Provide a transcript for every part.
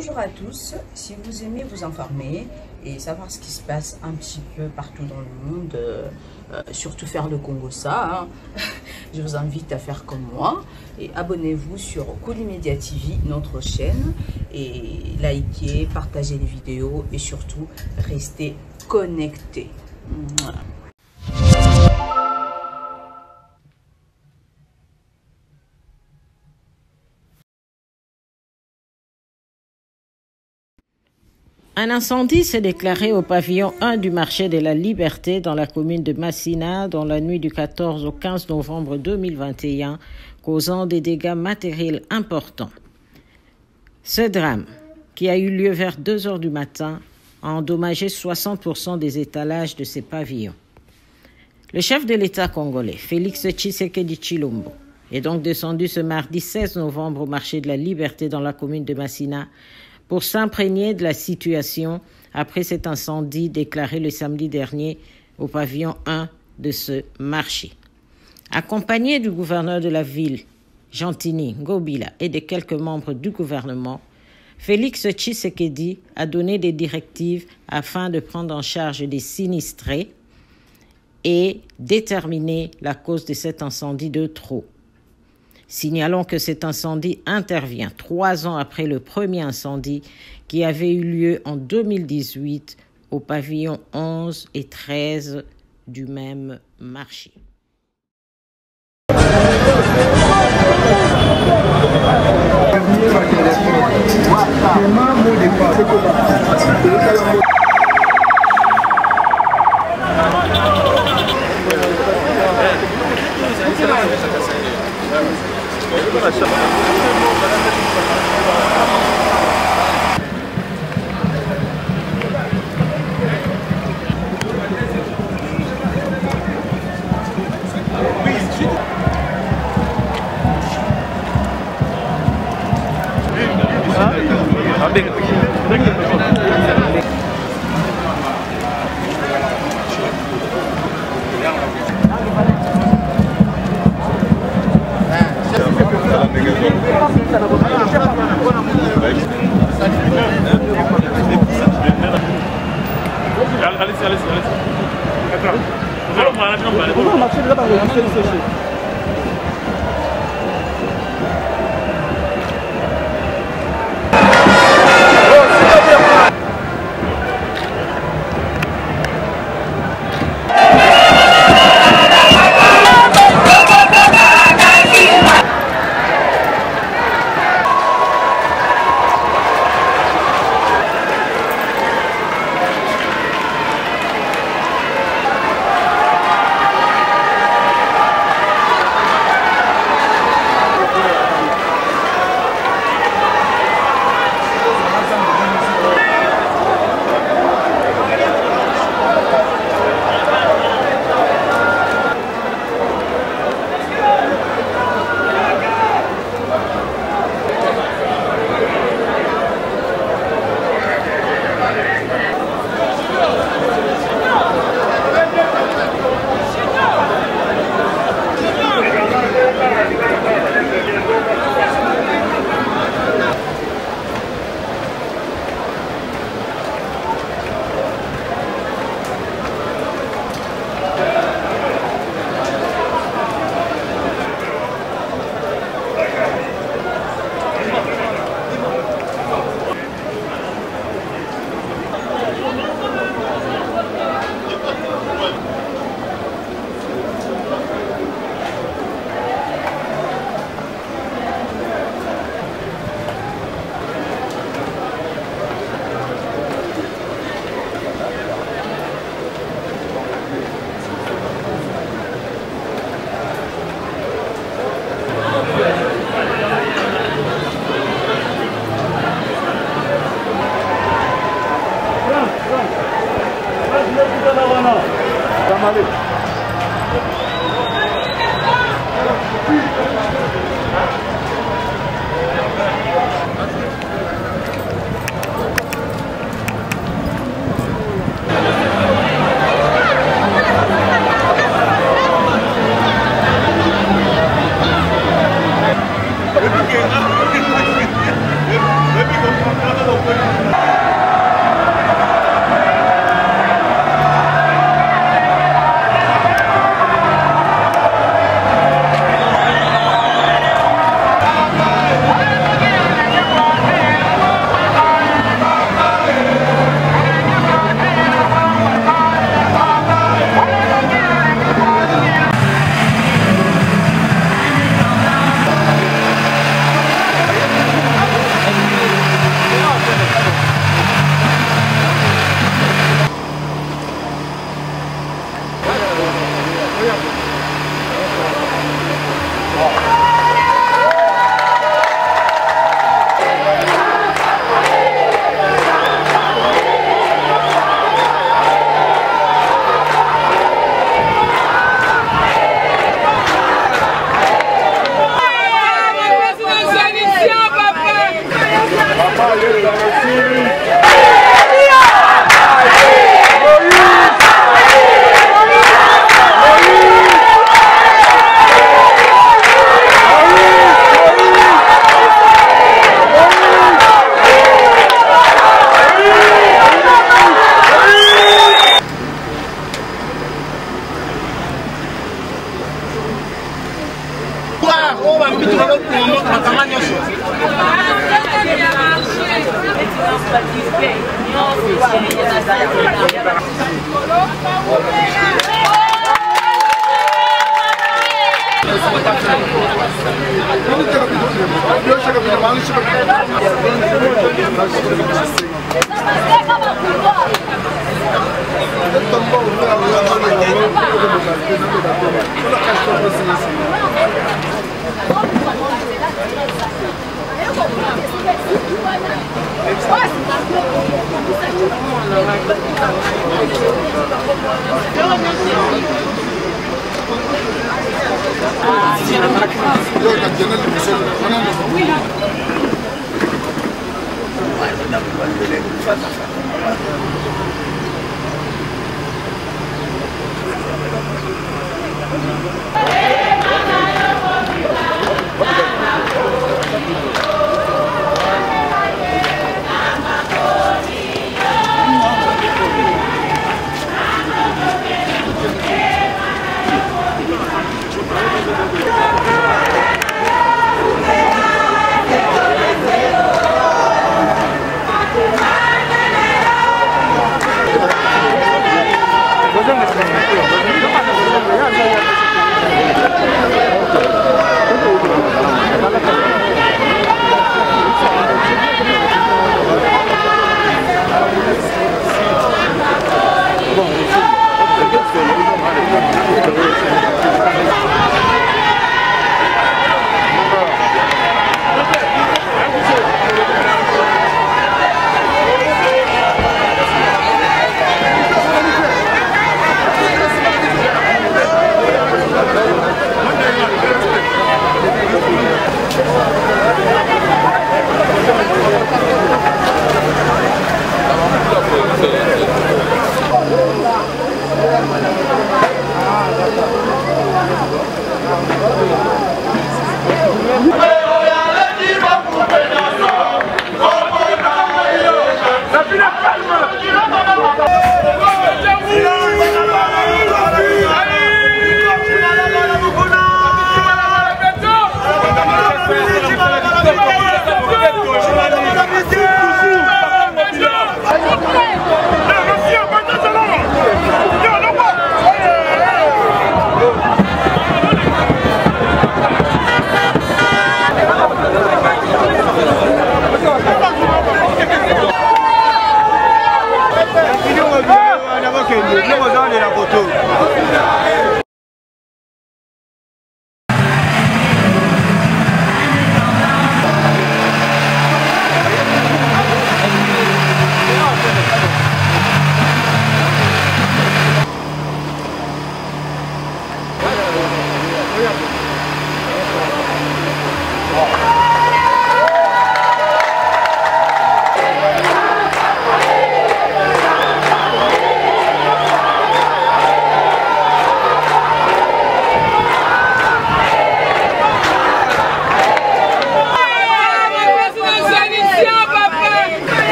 Bonjour à tous, si vous aimez vous informer et savoir ce qui se passe un petit peu partout dans le monde, surtout faire le Congo ça, je vous invite à faire comme moi et abonnez-vous sur Colimedia TV, notre chaîne, et likez, partagez les vidéos et surtout restez connectés. Un incendie s'est déclaré au pavillon 1 du marché de la Liberté dans la commune de Massina dans la nuit du 14 au 15 novembre 2021, causant des dégâts matériels importants. Ce drame, qui a eu lieu vers 2 heures du matin, a endommagé 60% des étalages de ces pavillons. Le chef de l'État congolais, Félix Tshisekedi Tshilombo, est donc descendu ce mardi 16 novembre au marché de la Liberté dans la commune de Massina pour s'imprégner de la situation après cet incendie déclaré le samedi dernier au pavillon 1 de ce marché. Accompagné du gouverneur de la ville, Gentini Ngobila, et de quelques membres du gouvernement, Félix Tshisekedi a donné des directives afin de prendre en charge des sinistrés et déterminer la cause de cet incendie de trop. Signalons que cet incendie intervient 3 ans après le premier incendie qui avait eu lieu en 2018 au pavillon 11 et 13 du même marché. Let me go.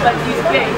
participer.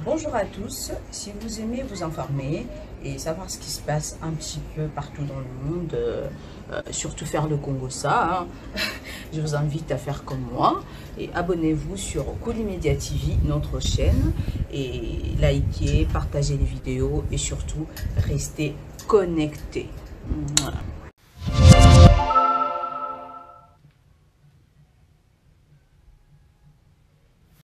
Bonjour à tous, si vous aimez vous informer et savoir ce qui se passe un petit peu partout dans le monde, surtout faire le Congo-ça, hein, je vous invite à faire comme moi et abonnez-vous sur Colimedia TV, notre chaîne, et likez, partagez les vidéos et surtout restez connectés. Voilà.